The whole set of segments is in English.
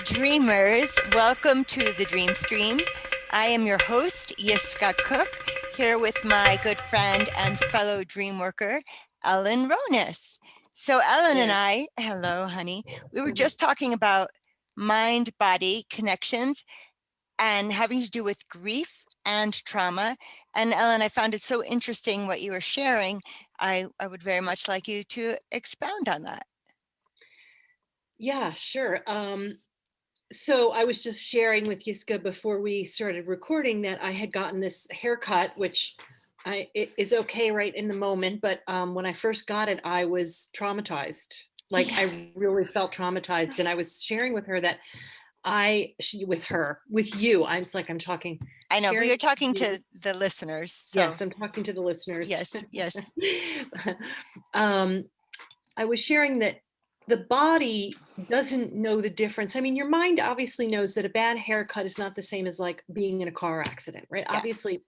Dreamers, welcome to the Dream Stream. I am your host, Yiskah Koock, here with my good friend and fellow dream worker, Ellen Ronis. So Ellen and I, hello honey, we were just talking about mind-body connections and having to do with grief and trauma. And Ellen, I found it so interesting what you were sharing. I would very much like you to expound on that. Yeah, sure. So I was just sharing with Yiskah before we started recording that I had gotten this haircut, which it is okay right in the moment. But when I first got it, I was traumatized. Like Yeah. I really felt traumatized. And I was sharing with her that with you, I was like, I'm talking, I know, but sharing you're with talking you. to the listeners, so Yes, I'm talking to the listeners. yes, yes. um, I was sharing that the body doesn't know the difference. I mean, your mind obviously knows that a bad haircut is not the same as like being in a car accident, right? Yeah, Obviously,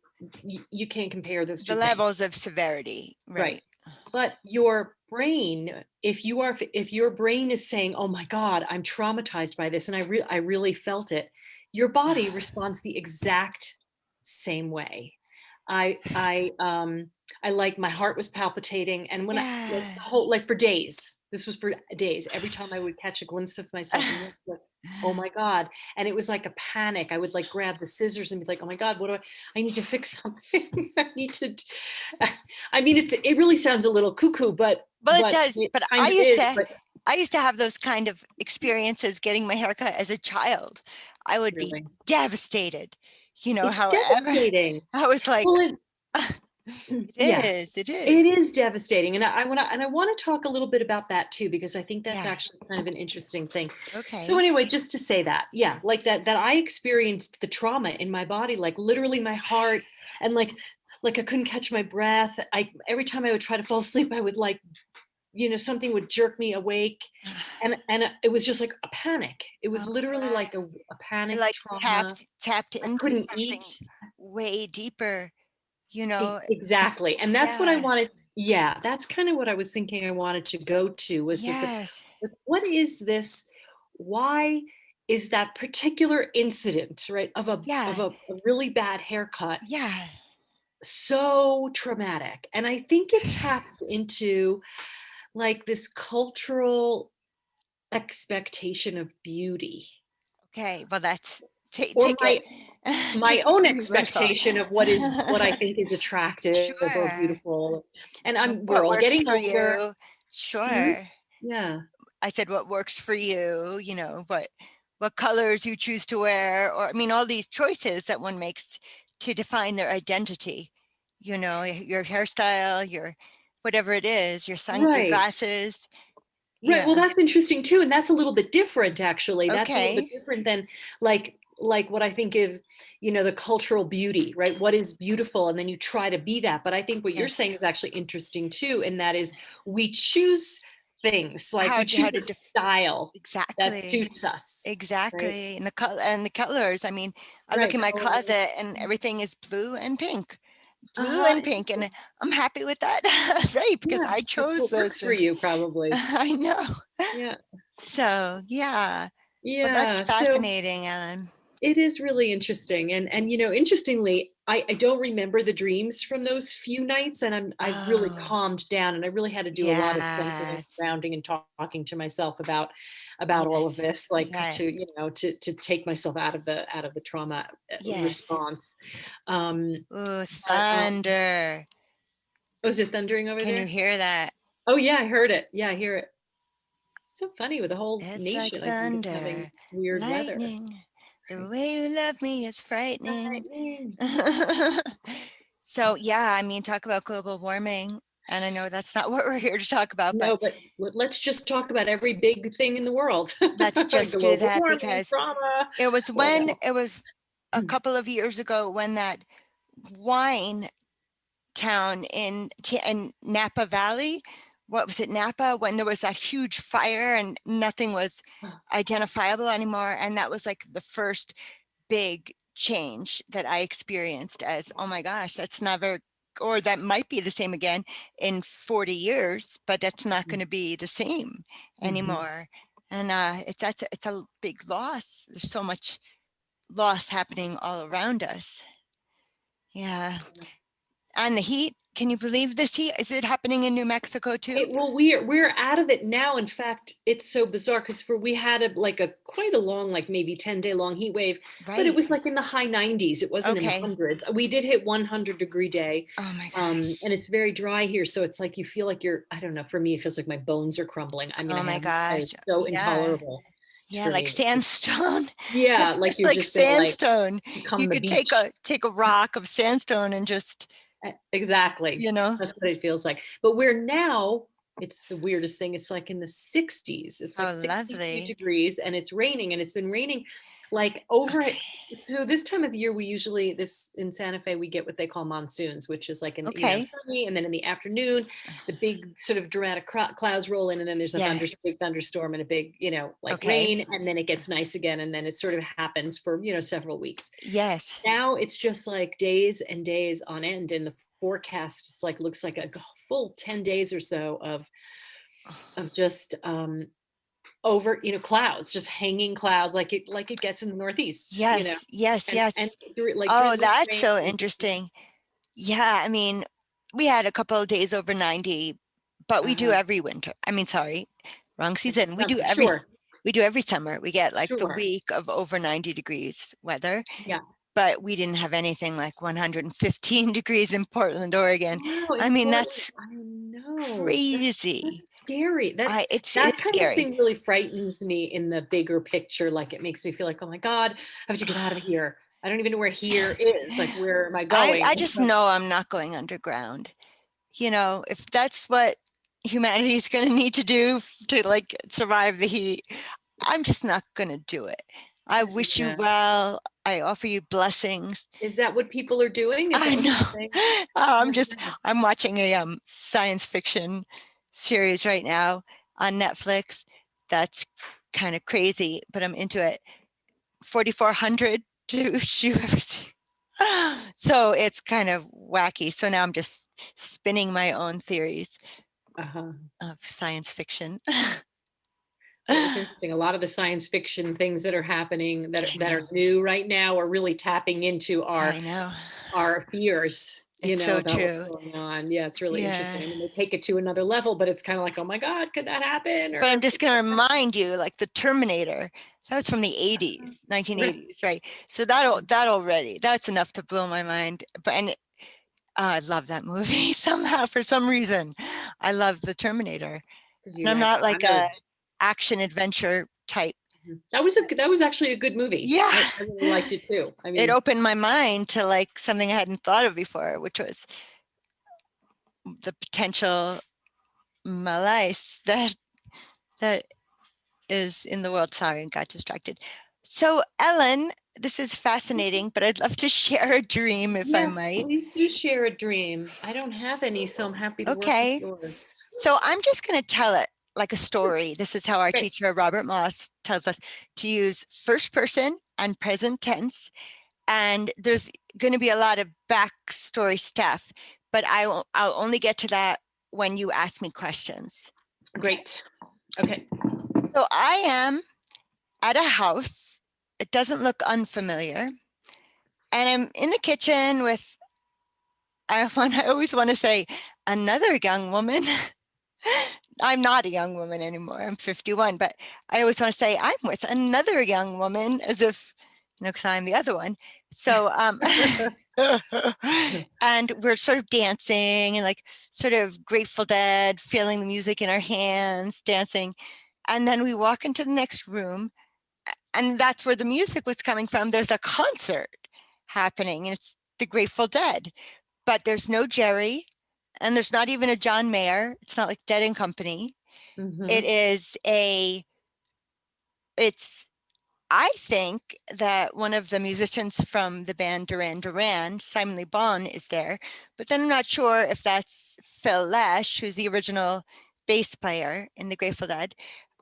you can't compare those the two things, levels of severity, right? right? But your brain, if your brain is saying, "Oh my God, I'm traumatized by this," and I really felt it, your body responds the exact same way. I like my heart was palpitating, and when I like Yeah. the whole like for days, this was for days. Every time I would catch a glimpse of myself, and like, oh my God, and it was like a panic. I would like grab the scissors and be like, oh my God, what do I need to fix something. I need to. I mean, it really sounds a little cuckoo, Well, it does, it but kind of is. But I used to have those kind of experiences getting my haircut as a child. I would be really, devastated, it's however, devastating. I was like, Well, yeah. it It is. is devastating. And I want to talk a little bit about that too, because I think that's Yeah, actually kind of an interesting thing. So okay. anyway, just to say that, yeah, like that I experienced the trauma in my body, like literally my heart and like I couldn't catch my breath. Every time I would try to fall asleep, I would like, something would jerk me awake. And it was just like a panic. It was Oh, literally yeah. like a It panic like trauma. tapped I into couldn't something eat. way deeper, you know? Exactly. And that's what I Yeah, wanted. Yeah, that's kind of what I was thinking I wanted to go to was that yes. what is this? Why is that particular incident, right, of Yeah, a really bad haircut yeah. so traumatic? And I think it taps into like this cultural expectation of beauty Okay, well, that's or take it my take it own from Universal. expectation of what I think is attractive or Sure. beautiful. And we're What all works getting for older. you? Mhm. Sure. Yeah. I said what works for you, what colors you choose to wear, or I mean, all these choices that one makes to define their identity. Your hairstyle, your whatever it is, your Right. glasses. Right. Well, Yeah. that's interesting too. And that's a little bit different, actually. That's a little bit Okay. different than like what I think of, the cultural beauty, right? What is beautiful? And then you try to be that. But I think what you're Yes. saying is actually interesting too. And that is we choose things, like we How choose to a style that exactly. suits us, right? Exactly. And the colors. I mean, I look Right. in my Color. closet and everything is blue and pink. Blue Uh-huh. and pink, and I'm happy with that. Right, because Yeah. I That's chose what those works for things. you, probably. I know. Yeah. So, yeah. Well, that's Yeah. So fascinating, Ellen. it is really interesting. And interestingly, I don't remember the dreams from those few nights. And I've really Oh, calmed down and I really had to do a lot of centering and yes. grounding and talking to myself about all of Yes. this, like to, Yes. to take myself out of the trauma Yes. response. Ooh, But thunder. was it thundering over Can you there? hear that? Oh yeah, I heard it. Yeah, I hear it. So funny with the whole It's like nation, I think, is having thunder, weird weather. lightning. The way you love me is frightening. Lightning. So, yeah, I mean, talk about global warming. And I know that's not what we're here to talk about, but No, but let's just talk about every big thing in the world. let's just do Global that warming, because trauma, what it else? was a couple of years ago when that wine town in Napa Valley, what was it, Napa, when there was that huge fire and nothing was identifiable anymore. And that was like the first big change that I experienced as, oh my gosh, that's never, or that might be the same again in 40 years, but that's not going to be the same Mhm. anymore. And it's a big loss. There's so much loss happening all around us. Yeah. And the heat, can you believe this heat? Is it happening in New Mexico too? Well, we're out of it now. In fact, it's so bizarre because we had a quite a long, like maybe 10-day long heat wave, but it Right. was like in the high 90s. It wasn't in the Okay. hundreds. We did hit 100-degree day. Oh my gosh. And it's very dry here, so it's like you feel like I don't know, for me, it feels like my bones are crumbling. I mean, Oh my gosh. it's so Yeah. intolerable Yeah, for like me. sandstone. Yeah, It's like just you're like just gonna like sandstone. become You the could beach. take a rock of sandstone and just, Exactly. you know. That's what it feels like. But we're now, it's the weirdest thing. It's like in the 60s. It's like Oh, 62 lovely. degrees and it's raining, and it's been raining like over it. Okay. So this time of the year, we usually, this in Santa Fe, we get what they call monsoons, which is like Okay. sunny, and then in the afternoon, the big sort of dramatic clouds roll in, and then there's a Yeah. big thunderstorm and a big, like Okay. rain, and then it gets nice again, and then it sort of happens for, several weeks. Yes. Now it's just like days and days on end, and the forecast, it's like, looks like a full 10 days or so of just over, clouds, just hanging clouds, like it gets in the Northeast, Yes. Yes. and Yes. like Oh, drizzling that's rain. so interesting. Yeah. I mean, we had a couple of days over 90, but we do Uh-huh. every winter. I mean, sorry, wrong season. Sure, We do every summer. We get like the sure. week of over 90 degrees weather, Yeah. but we didn't have anything like 115 degrees in Portland, Oregon. Wow, I mean, important. that's I know. That's crazy. scary. It That is kind of scary. thing really frightens me in the bigger picture. Like, it makes me feel like, oh my God, I have to get out of here. I don't even know where here is. Like, where am I going? I just know I'm not going underground. If that's what humanity is going to need to do to like survive the heat, I'm just not going to do it. I wish you Yeah. well. I offer you blessings. Is that what people are doing? Is I that what know. you're saying? Oh, no. I'm watching a science fiction series right now on Netflix. That's kind of crazy, but I'm into it. 4400, do you ever see? So it's kind of wacky. So now I'm just spinning my own theories Uh-huh. of science fiction. It's interesting. A lot of the science fiction things that are happening I that know. are new right now are really tapping into I know. our fears, It's so about what's true. going on. Yeah, it's really Yeah. interesting. I mean, they take it to another level, but it's kind of like, oh my God, could that happen? But I'm Or just going to remind you, like the Terminator. So that was from the 80s, right. 1980s, right? So that's enough to blow my mind. I love that movie somehow, for some reason. I love the Terminator. Did And you I'm like not like a Arnold? action adventure type. That was actually a good movie. Yeah. I really liked it too. I It mean, opened my mind to like something I hadn't thought of before, which was the potential malice that is in the world. Sorry, and got distracted. So, Ellen, this is fascinating, but I'd love to share a dream if I yes, might. please do share a dream. I don't have any, so I'm happy to work with Okay. yours. So, I'm just going to tell it like a story. This is how our Great. teacher, Robert Moss, tells us to use first person and present tense. And there's going to be a lot of backstory stuff, but I'll only get to that when you ask me questions. Great. Okay. So I am at a house. It doesn't look unfamiliar. And I'm in the kitchen with, I always want to say, another young woman. I'm not a young woman anymore. I'm 51, but I always want to say I'm with another young woman, as if, because I'm the other one. So, and we're sort of dancing and like sort of Grateful Dead, feeling the music in our hands, dancing. And then we walk into the next room, and that's where the music was coming from. There's a concert happening, and it's the Grateful Dead, but there's no Jerry, and there's not even a John Mayer. It's not like Dead and Company. It Mhm. is it's I think that one of the musicians from the band Duran Duran, Simon Le Bon, is there, but then I'm not sure if that's Phil Lesh, who's the original bass player in the Grateful Dead.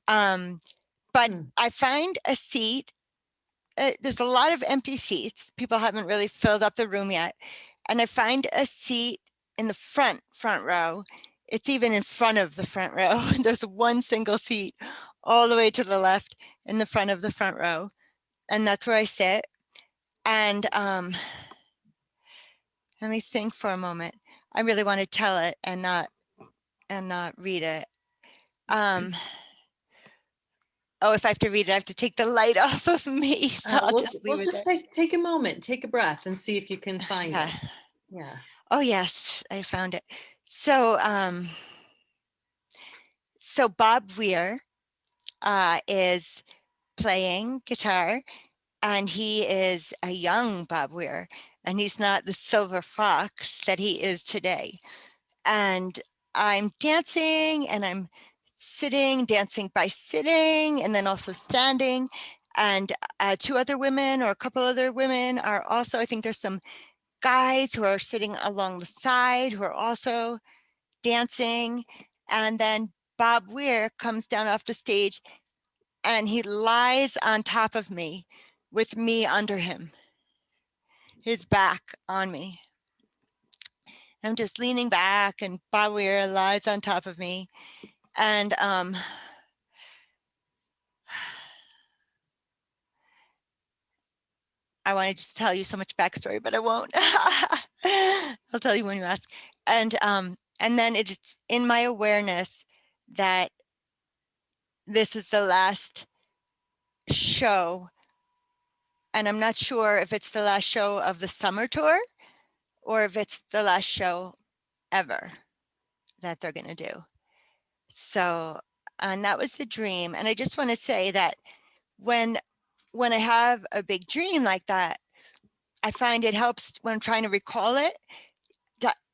But Hmm. I find a seat. There's a lot of empty seats. People haven't really filled up the room yet. And I find a seat in the front row. It's even in front of the front row. There's one single seat all the way to the left in the front of the front row. And that's where I sit. And let me think for a moment. I really want to tell it and not read it. Oh, if I have to read it, I have to take the light off of me. So I'll just leave We'll it just there. take a moment, take a breath, and see if you can find Yeah. it. Yeah. Oh yes, I found it. So so Bob Weir is playing guitar, and he is a young Bob Weir, and he's not the silver fox that he is today. And I'm dancing, and I'm sitting, dancing by sitting, and then also standing. And two other women, or a couple other women, are also, I think there's some guys who are sitting along the side who are also dancing. And then Bob Weir comes down off the stage, and he lies on top of me with me under him, his back on me. I'm just leaning back, and Bob Weir lies on top of me. And I want to just tell you so much backstory, but I won't. I'll tell you when you ask. And then it's in my awareness that this is the last show, and I'm not sure if it's the last show of the summer tour or if it's the last show ever that they're going to do. So, and that was the dream. And I just want to say that when I have a big dream like that, I find it helps when I'm trying to recall it.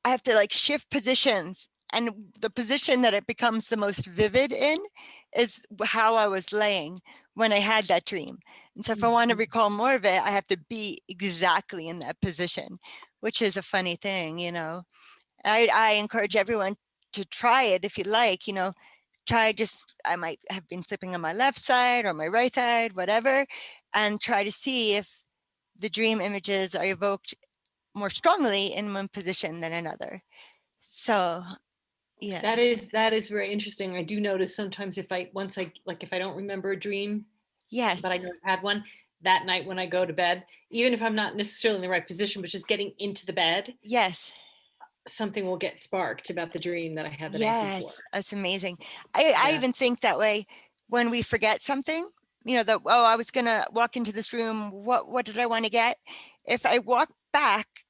I have to like shift positions, and the position that it becomes the most vivid in is how I was laying when I had that dream. And so if I want to recall more of it, I have to be exactly in that position, which is a funny thing, you know. I encourage everyone to try it if you like, you know. Try just, I might have been sleeping on my left side or my right side, whatever, and try to see if the dream images are evoked more strongly in one position than another. So yeah. That is very interesting. I do notice sometimes if I don't remember a dream, but Yes. I know I've had one that night when I go to bed, even if I'm not necessarily in the right position, but just getting into the bed, Yes. something will get sparked about the dream that I had the night before. Yes. That's amazing. I Yeah. even think that way when we forget something, you know, that, oh, I was going to walk into this room. What did I want to get? If I walk back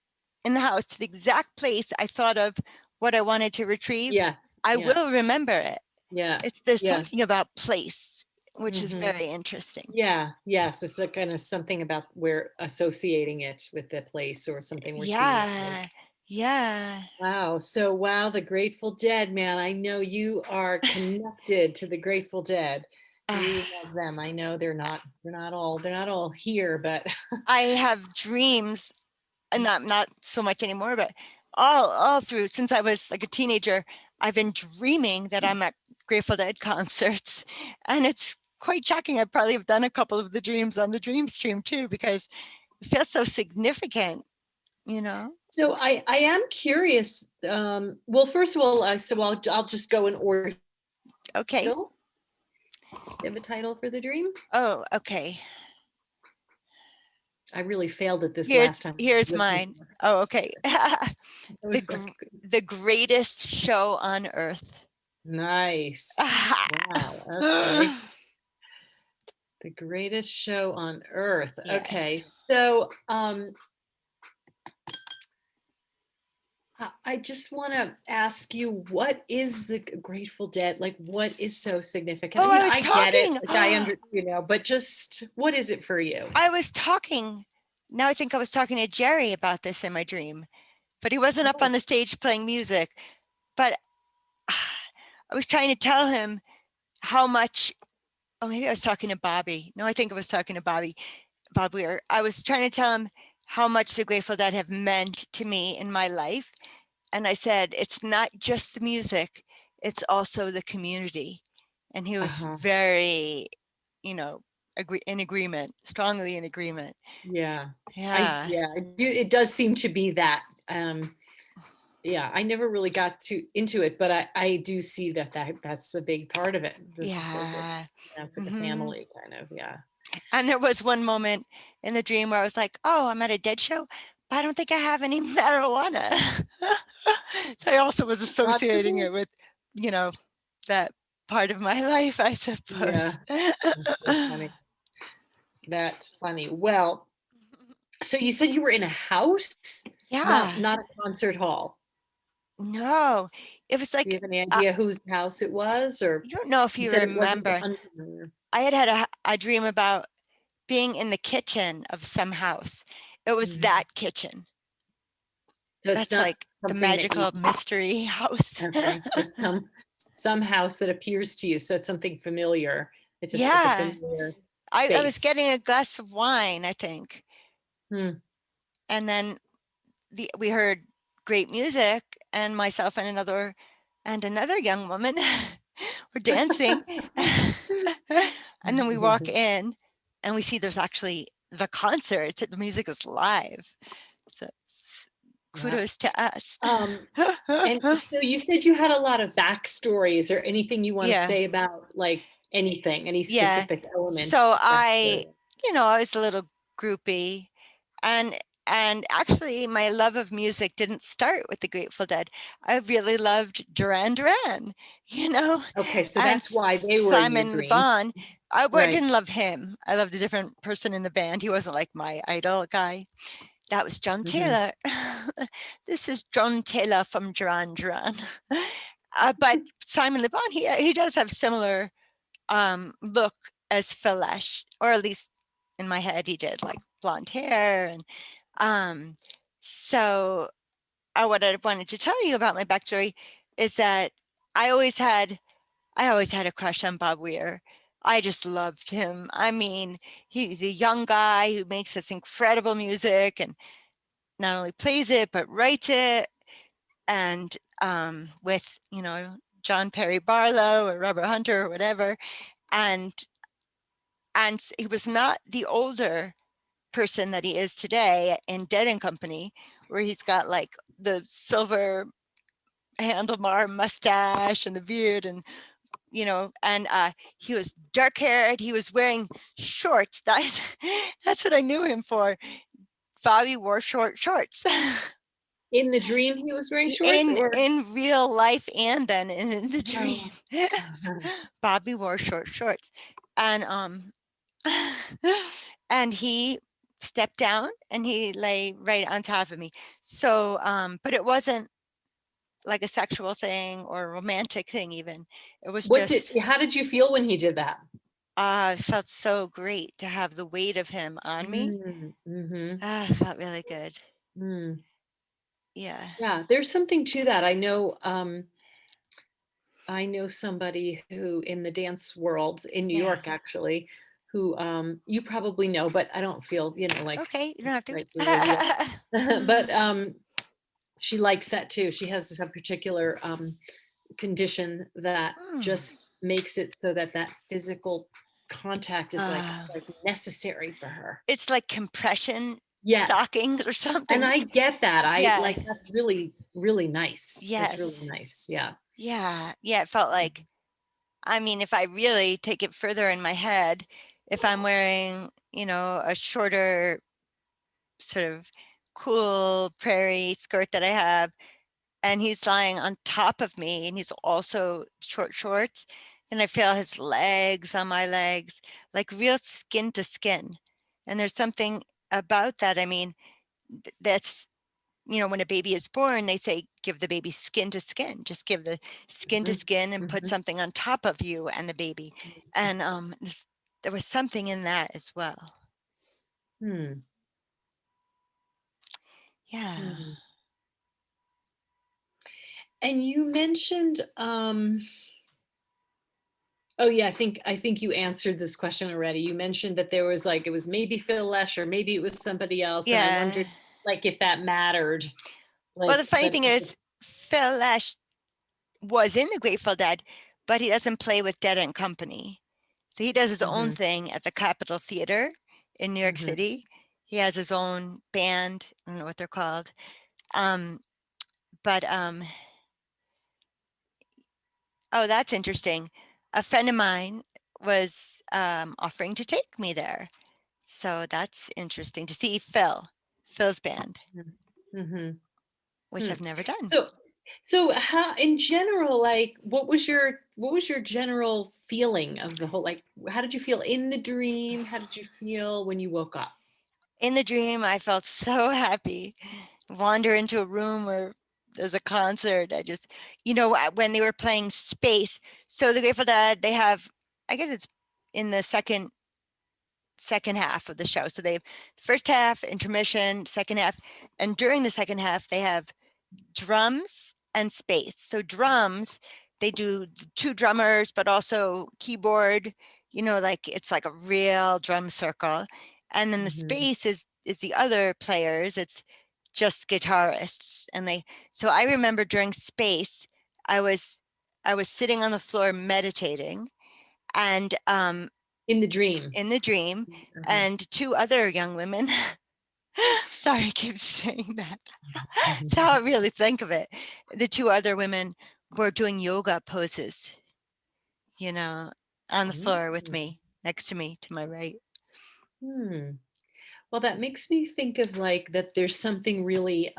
in the house to the exact place I thought of what I wanted to retrieve, Yes. I Yeah. will remember it. Yeah. There's Yeah. something about place, which is Hmm. very interesting. Yeah. Yes. It's a kind of something about we're associating it with the place or something we're seeing. Yeah. Yeah. Wow. So, wow, the Grateful Dead, man. I know you are connected to the Grateful Dead. You love them. I know they're not all here, but I have dreams, and not so much anymore, but all through since I was like a teenager, I've been dreaming that I'm at Grateful Dead concerts, and it's quite shocking. I probably have done a couple of the dreams on the dream stream too, because it feels so significant, you know. so I am curious. Well, first of all, so I'll just go in order. Okay. Do you have a title for the dream? Oh, okay. I really failed at this Here's last time. here's mine. Oh, okay. It the was like the greatest show on earth. nice. Wow. Okay. The greatest show on earth. Yes. Okay. So I just want to ask you, what is the Grateful Dead? Like, what is so significant? Oh, You I know, was I get it. talking. Like, I under, you know, but just what is it for you? I was talking. Now I think I was talking to Jerry about this in my dream, but he wasn't up on the stage playing music. But I was trying to tell him how much. Oh, maybe I was talking to Bobby. No, I think I was talking to Bob Weir. I was trying to tell him how much the Grateful Dead have meant to me in my life. And I said, it's not just the music, it's also the community. And he was Uh-huh. very, you know, in agreement, strongly in agreement. Yeah. Yeah. I do. It does seem to be that. yeah, I never really got into it, but I do see that's a big part of it. This is like Yeah. it's like a Hmm. family kind of, yeah. And there was one moment in the dream where I was like, oh, I'm at a dead show, but I don't think I have any marijuana. So I also was God associating forbid. it with, you know, that part of my life, I Yeah, suppose. that's so funny. That's funny. Well, so you said you were in a house, not Yeah. not a concert hall. No, it was Do you like, have any idea whose house it was, or I don't know if you you said it wasn't remember, unfamiliar? I had had a dream about being in the kitchen of some house. It was Mhm. that kitchen. So it's That's not like the something that you magical mystery house. okay, just some house that appears to you. So it's something familiar. It's a Yeah. familiar I was space. getting a glass of wine, I think. Hmm. And then we heard great music, and myself and another young woman were dancing. And then we walk in and we see there's actually the concert. The music is live. So Yeah. kudos to us. Um, and so you said you had a lot of backstories or anything you want to Yeah. say about like anything, any Yeah. specific element So backstory? I was a little groupie, and actually my love of music didn't start with the Grateful Dead. I really loved Duran Duran, you know, Okay, so and that's why they were in your Simon Le dream. Bon. I Right. didn't love him. I loved a different person in the band. He wasn't like my idol guy. That was John Hmm. Taylor. This is John Taylor from Duran Duran. But Simon Le Bon, he does have similar look as Phil Lesh, or at least in my head he did, like blonde hair. And um, so what I wanted to tell you about my backstory is that I always had I always had a crush on Bob Weir. I just loved him. I mean, he's a young guy who makes this incredible music and not only plays it but writes it, and with John Perry Barlow or Robert Hunter or whatever, and he was not the older person that he is today in Dead and Company, where he's got like the silver handlebar mustache and the beard, and he was dark haired. He was wearing shorts. That's what I knew him for. Bobby wore short shorts. In the dream, he was wearing shorts, in or in real life and then in the dream. oh, Bobby wore short shorts, and and he stepped down and he lay right on top of me. So but it wasn't like a sexual thing or a romantic thing even. It was what did? just How did you feel when he did that? felt so great to have the weight of him on me. Mm-hmm. Felt really good. Mm. Yeah. Yeah, there's something to that. I know somebody who in the dance world in New Yeah. York actually, who you probably know, but I don't feel, like Okay, you don't have right through radio. to. But she likes that too. She has some particular condition that Hmm. just makes it so that that physical contact is uh, like necessary for her. it's like compression Yes. stockings or And something. I get that. I Yeah. like that's really, really nice. That's really Yes. nice. Yeah. Yeah. Yeah. It felt like, I mean, if I really take it further in my head, if I'm wearing, a shorter sort of cool prairie skirt that I have, and he's lying on top of me and he's also short shorts, and I feel his legs on my legs, like real skin to skin. And there's something about that. I mean, that's when a baby is born, they say give the baby skin to skin, just give the skin to Mhm, skin and put mhm, something on top of you and the baby. And there was something in that as well. hmm, Yeah. hmm. And you mentioned, oh yeah, I think you answered this question already. You mentioned that there was like it was maybe Phil Lesh or maybe it was somebody else, and I Yeah. wondered like if that mattered. Well, the Like, funny but thing is, Phil Lesh was in the Grateful Dead, but he doesn't play with Dead and Company. So he does his own mhm, thing at the Capitol Theater in New York mhm, City. He has his own band. I don't know what they're called. Um, but oh, that's interesting. A friend of mine was offering to take me there. So that's interesting to see Phil's band, Mm-hmm. which I've never done. So, so how, in general, like, what was your general feeling of the whole, like, how did you feel in the dream? How did you feel when you woke up? In the dream, I felt so happy. Wander into a room where there's a concert. I just, when they were playing Space. So the Grateful Dead, they have, I guess it's in the second half of the show. So they have first half, intermission, second half, and during the second half, they have drums and space. So drums, they do two drummers, but also keyboard, like it's like a real drum circle. And then the Mhm. space is the other players. It's just guitarists. So I remember during space, I was sitting on the floor meditating and In the dream. in the dream, Uh-huh. and two other young women. Sorry, I keep saying that. It's how I really think of it. The two other women were doing yoga poses, you know, on the floor with Mm. me, next to me, to my right. Hmm. Well, that makes me think of like that there's something really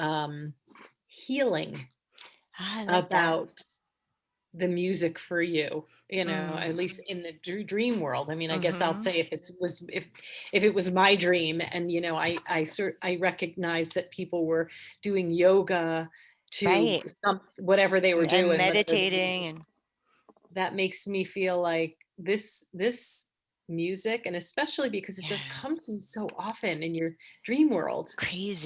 healing I like that. about the music for you, at Mm. least in the dream world. I mean, I guess I'll Mm-hmm. say if it was my dream, and I recognize that people were doing yoga to Right. whatever they were And doing, whatever the meditating music, and that makes me feel like this music, and especially because it does yeah, come to you so often in your dream world.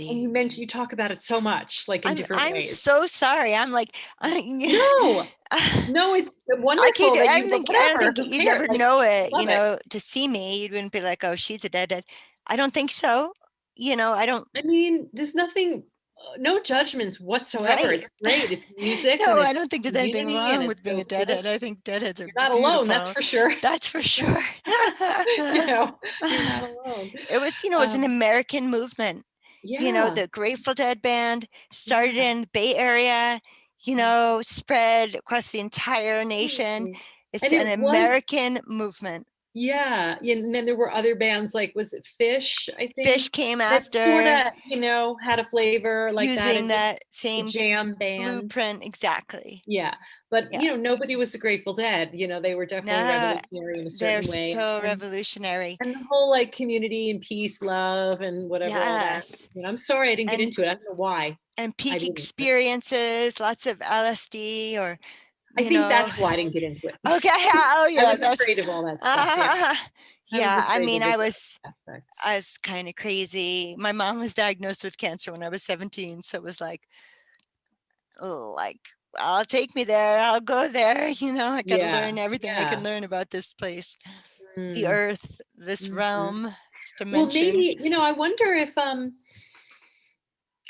And crazy. you talk about it so much, like in different I'm ways. so sorry. I'm like, No, no, it's wonderful that you, I don't whatever, think who you'd cares? never Like, know it, love it. to see me. You wouldn't be like, oh, she's a dead. I don't think so. I don't, I mean, there's nothing, no judgments whatsoever. right. It's great. It's music and No, I it's don't think there's anything community and wrong it's with being so a good. deadhead. I think deadheads are You're not alone, that's beautiful. for sure. That's for sure. You know, you're not alone. It was an Um, American movement. yeah, The Grateful Dead band started yeah. in the Bay Area, spread across the entire nation. Absolutely. It's And an it was, American movement. yeah, and then there were other bands like, was it Fish, I Fish think, came that sort after of, had a flavor like that, using and just that a same jam band. blueprint exactly. Yeah, but Yeah. nobody was the Grateful Dead. They were definitely No, revolutionary in a they're certain way, so revolutionary. and the whole like community and peace, love, and whatever, all that. Yes. I'm sorry I didn't get And into it. I don't know why I peak didn't. But experiences, lots of LSD or, I you think know, that's why I didn't get into it. okay. Oh I yeah, was that's afraid of all that stuff. Yeah, uh, I was yeah. I afraid mean, of the dark aspects. I was kind of crazy. My mom was diagnosed with cancer when I was 17, so it was like, oh, like, I'll take me there. I'll go there. I got to Yeah, learn everything I can yeah. learn about this place, the Mm, earth, this mhm. realm, this Well, dimension. maybe, I wonder if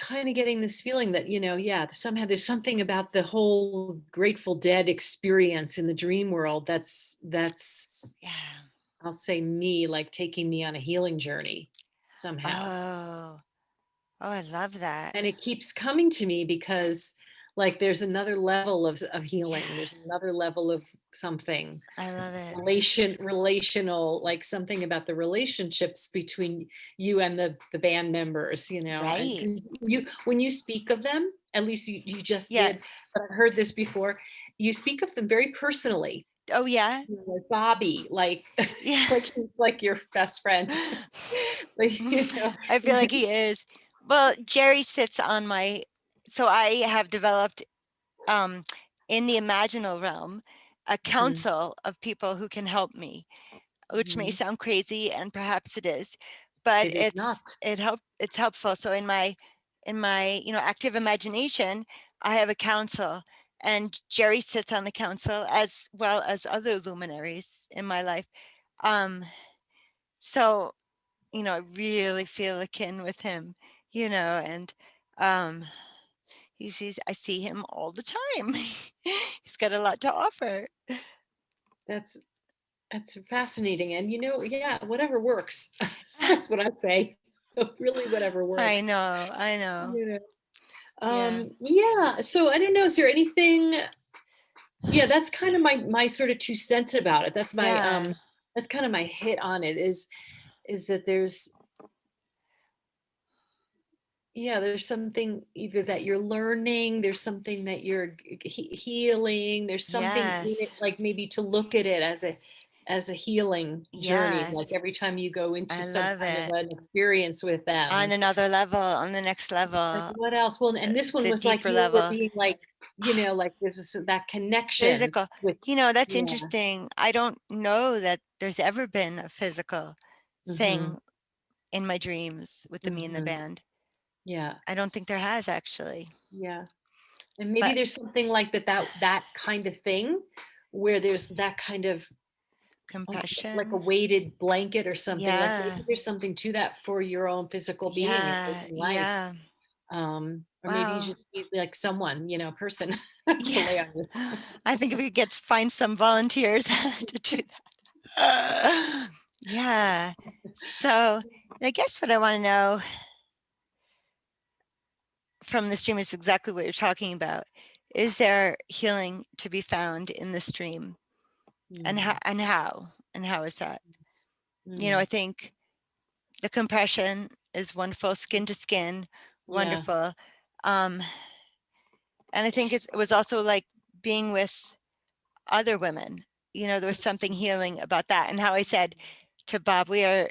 kind of getting this feeling that, yeah, somehow there's something about the whole Grateful Dead experience in the dream world that's Yeah. I'll say me, like taking me on a healing journey somehow. Oh, oh, I love that. And it keeps coming to me because like there's another level of healing. Yeah, There's another level of something I love it. relational, like something about the relationships between you and the band members, and Right. 'cause when you speak of them, at least you just Yeah. did, but I've heard this before, you speak of them very personally, Oh, yeah. like Bobby, like Yeah. like he's like your best friend. Like, I feel like he is. Well, Jerry sits on my, so I have developed um, in the imaginal realm a Mhm, council of people who can help me, which may mhm. sound crazy, and perhaps it is, but It is not. it's helpful. So in my active imagination, I have a council, and Jerry sits on the council as well as other luminaries in my life. Um, so I really feel akin with him, and um, I see him all the time. He's got a lot to offer. That's that's fascinating. And yeah, whatever works. That's what I say. Really, whatever I works. know, I know. You know. Yeah. So I don't know. Is there anything? Yeah, that's kind of my sort of 2 cents about it. Yeah. That's kind of my hit on it is that there's something either that you're learning, there's something that you're healing, there's something in it, Yes. like maybe to look at it as a healing journey, like Yes. every time you go into I some love kind of it. an experience with On them. another level, on the next Like level, what else? Well, and this one the was like deeper you were level. being like, like this is that connection Physical. with, That's yeah. interesting. I don't know that there's ever been a physical Mm-hmm. thing in my dreams with the me and the Mm-hmm. band. Yeah. I don't think there has actually. Yeah. And maybe But there's something like that kind of thing where there's that kind of like a compression. weighted blanket or something, like Yeah. maybe there's something to that for your own physical being, your Yeah. own life. Yeah. Or maybe you Wow. just need like someone, a person to Yeah. lay on you. I think if we could find some volunteers to do that. Yeah. So I guess what I want to know from the stream is exactly what you're talking about. Is there healing to be found in the stream? And how Mm, and how is that? I mm, think the compression is wonderful, skin to skin, yeah. wonderful. Um, and I think it was also like being with other women. There was something healing about that. And how I said to Bob Weir,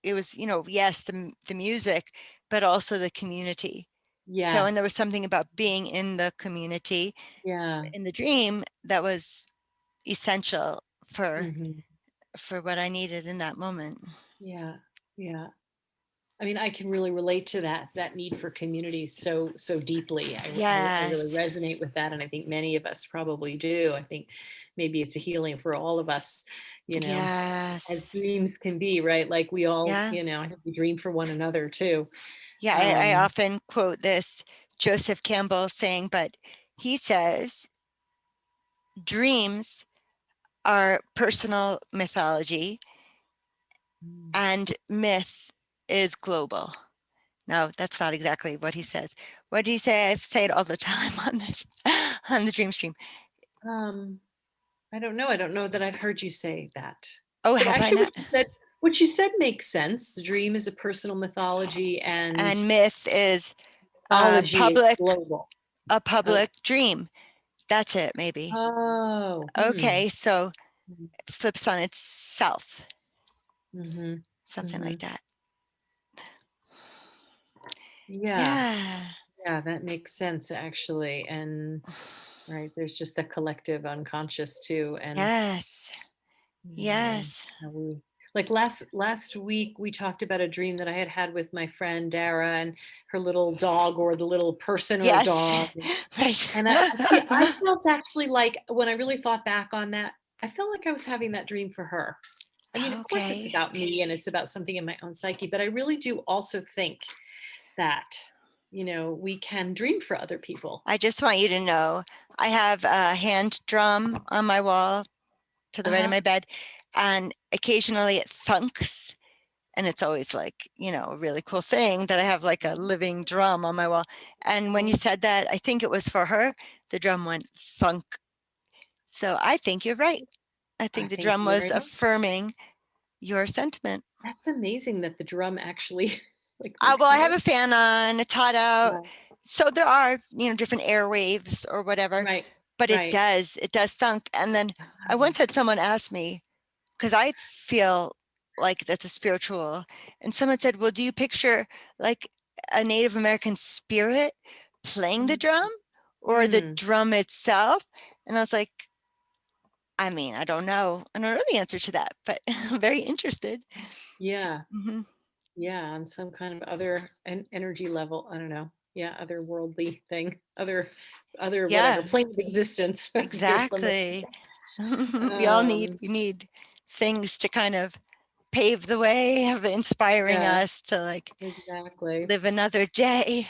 it was, yes, the music, but also the community. So, and there was Yes. something about being in the community Yeah. in the dream that was essential for Hmm. for what I needed in that moment. Yeah. Yeah. I mean, I can really relate to that need for community so deeply. I really Yes. resonate with that, and I think many of us probably do. I think maybe it's a healing for all of us, you know, as Yes. dreams can be, right? Like we all, Yeah. I think we dream for one another too. Yeah. I Um, often quote this Joseph Campbell saying, but he says dreams are personal mythology mm, and myth is global. No, that's not exactly what he says. What did he say? I say it all the time on this, on the dream stream. um, I don't know. I don't know that I've heard you say that, Oh, but have I actually, not? what you said makes sense. The dream is a personal mythology, and And myth is a mythology is public, global. a Okay. public dream. That's it, maybe. Oh. Okay, so Mhm. it flips on itself, Mhm. something like Mhm. that. Yeah. Yeah. Yeah, that makes sense actually. And right, there's just a collective unconscious too. And Yes. Yes. how we like last week we talked about a dream that I had had with my friend Dara and her little dog or the little person or Yes. dog. Right. And I felt actually like when I really thought back on that, I felt like I was having that dream for her. I mean, of course it's Okay. about me and it's about something in my own psyche, but I really do also think that, we can dream for other people. I just want you to know I have a hand drum on my wall to the right of Uh-huh. my bed, and occasionally it thunks. And it's always like, a really cool thing that I have like a living drum on my wall. And when you said that, I think it was for her, the drum went thunk. So I think you're right. I I think the think drum you're was right on. affirming your sentiment. That's amazing that the drum actually like makes Well, I noise. have a fan on, it's hot out. Yeah. So there are, different airwaves or whatever, Right. but Right. it does thunk. And then I Wow. once had someone ask me, because I feel like that's a spiritual, and someone said, well, do you picture like a Native American spirit playing the drum or the Mm. drum itself? And I was like, I mean, I don't know. I don't know the answer to that, but I'm very interested. Yeah. Hmm. Yeah. On some kind of other energy level. I don't know. Yeah. Otherworldly thing. Other whatever Yeah, plane of existence. There's limit. exactly. Um, We need things to kind of pave the way of inspiring yeah, us to like exactly. live another day.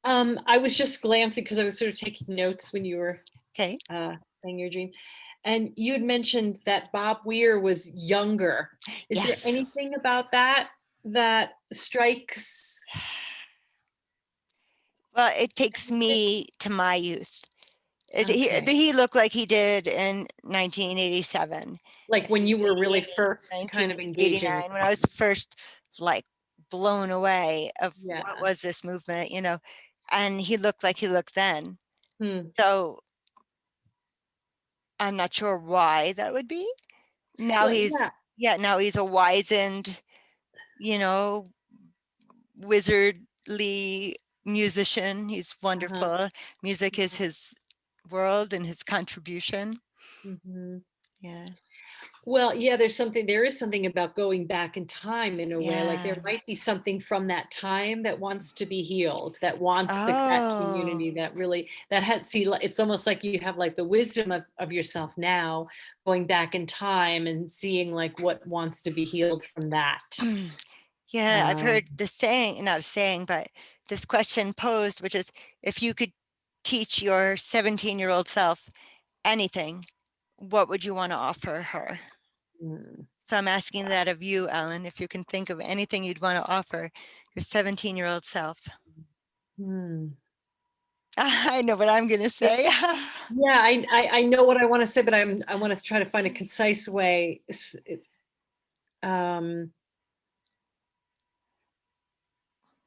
I was just glancing because I was sort of taking notes when you were Okay. saying your dream. And you had mentioned that Bob Weir was younger. Is there Yes. anything about that that strikes? Well, it takes me to my youth. Okay. He looked like he did in 1987, Like when you were really 1988, first kind of engaging with 1989, when I was first like blown away of Yeah. what was this movement, you know, and he looked like he looked then. Hmm. So I'm not sure why that would be. Now Well, he's, yeah. yeah, now he's a wizened, you know, wizardly musician. He's Uh-huh. wonderful. Music is his world and his contribution. Mhm. Yeah. Well, yeah, there is something about going back in time in a way. Like there Yeah. might be something from that time that wants to be healed, that wants that Oh. community that really that has see it's almost like you have like the wisdom of yourself now going back in time and seeing like what wants to be healed from that. Yeah, I've Um, heard the saying, not a saying, but this question posed, which is if you could teach your 17-year-old self anything, what would you want to offer her? mm, So I'm asking that of you, Ellen, if you can think of anything you'd want to offer your 17-year-old self. hmm. I know what I'm going to say. Yeah, I know what I want to say, but I want to try to find a concise way. It's um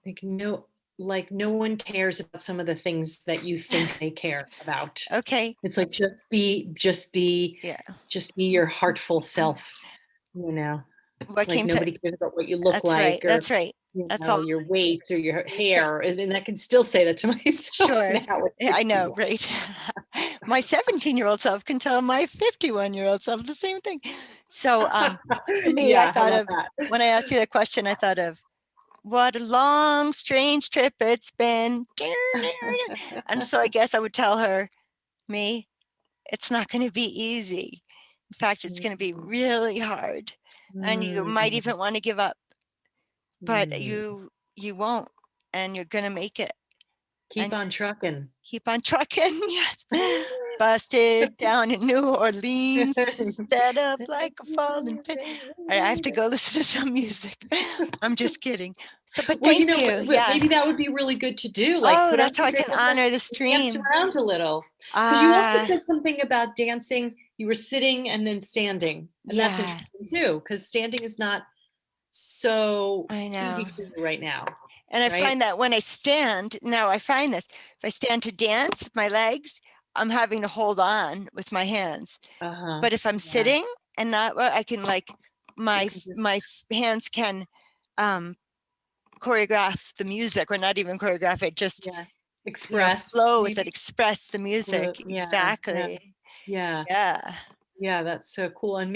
like no one cares about some of the things that you think they care about. Okay. It's like Yeah. just be your heartful self, you know. What Like came to, nobody cares about what you look that's right. like or That's right. you That's know all. your weight or your hair. And I can still say that to myself Sure. now at Yeah, I know, 61. right? My 17-year-old self can tell my 51-year-old self the same thing. So for me, I Yeah, how thought about of, that? when I asked you that question, I thought of what a long, strange trip it's been. And so I guess I would tell her, me, it's not going to be easy. In fact, it's going to be really hard. And you might Mm, even want to give up, but mm. you won't, and you're going to make it. Keep And on trucking. keep on trucking. Yes. Busted down in New Orleans, set up like a falling pin. I have to go listen to some music. I'm just kidding. So, but Well, you thank know, you. but Yeah. maybe that would be really good to do, like Oh, put on that's how some I can great music honor the and dance stream. around a little. Because you also Uh, said something about dancing. You were sitting and then standing. And that's yeah, interesting too, because standing is not so I easy know. for you right now, And I right? find that when I stand, now I find this, if I stand to dance with my legs, I'm having to hold on with my hands. Uh-huh. But if I'm Yeah. sitting and not, well, I can like, You my can just, my hands can um choreograph the music, or not even choreograph it, just, yeah. you know, Express, flow with it, maybe. express the music. Yeah, yeah, Exactly. yeah. Yeah. Yeah, that's so cool. And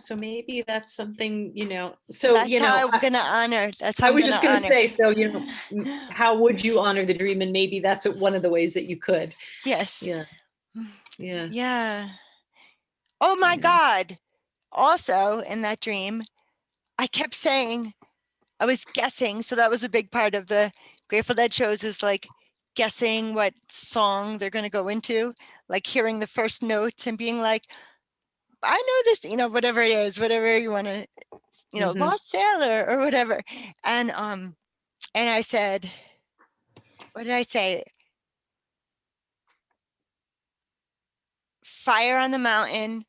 so maybe that's something, That's how I'm gonna honor. That's how I I'm was gonna just going to honor. say, how would you honor the dream? And maybe that's one of the ways that you could. Yes. Yeah, yeah, Yeah. Oh my yeah. God. Also in that dream, I kept saying, I was guessing. So that was a big part of the Grateful Dead shows, is like guessing what song they're going to go into, like hearing the first notes and being like, I know this, you know, whatever it is, whatever you want to, you know, Hmm. Lost Sailor or whatever. And I said, what did I say? Fire on the Mountain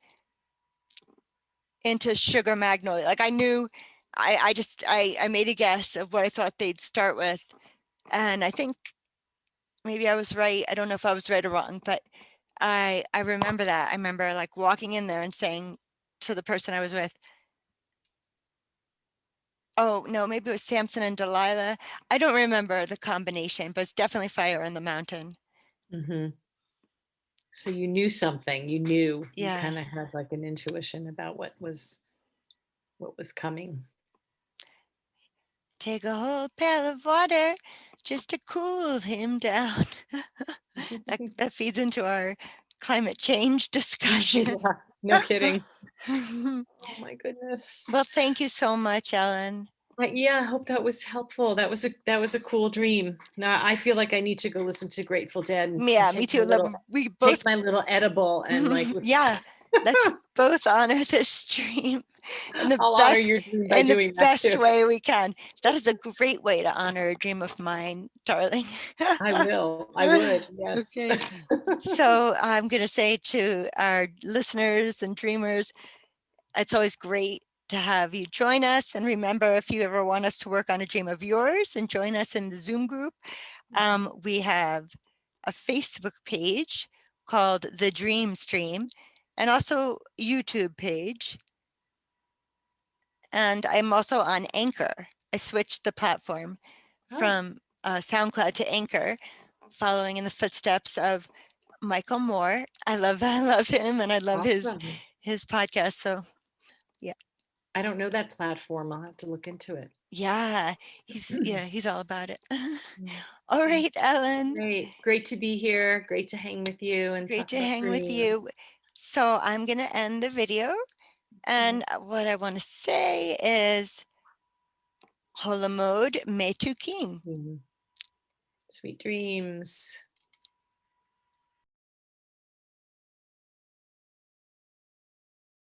into Sugar Magnolia. Like I knew, I made a guess of what I thought they'd start with. And I think maybe I was right. I don't know if I was right or wrong, but I remember that. I remember like walking in there and saying to the person I was with, oh no, maybe it was Samson and Delilah. I don't remember the combination, but it's definitely Fire on the Mountain. Hmm. So you knew something. You Yeah. kind of had like an intuition about what was coming. Take a whole pail of water just to cool him down. That feeds into our climate change discussion. Yeah, no kidding. Oh my goodness. Well, thank you so much, Ellen. Yeah, I hope that was helpful. That was a cool dream. Now I feel like I need to go listen to Grateful Dead and Yeah, me too. We both, take my little edible and like yeah, let's both honor this dream in the I'll honor best your dream by doing that too. way we can. That is a great way to honor a dream of mine, darling. I will. I would. Yes. Okay. So I'm going to say to our listeners and dreamers, it's always great to have you join us. And remember, if you ever want us to work on a dream of yours and join us in the Zoom group, we have a Facebook page called The Dream Stream and also YouTube page. And I'm also on Anchor. I switched the platform from SoundCloud to Anchor, following in the footsteps of Michael Moore. I love him, and I love Awesome. his podcast. So yeah, I don't know that platform. I'll have to look into it. yeah, he's all about it. Mm. All right, Ellen, Great. Great to be here. Great to hang with you and great talk to about hang with you. dreams. So I'm gonna end the video, Okay. and what I want to say is Holamode Me Tu King. Sweet dreams.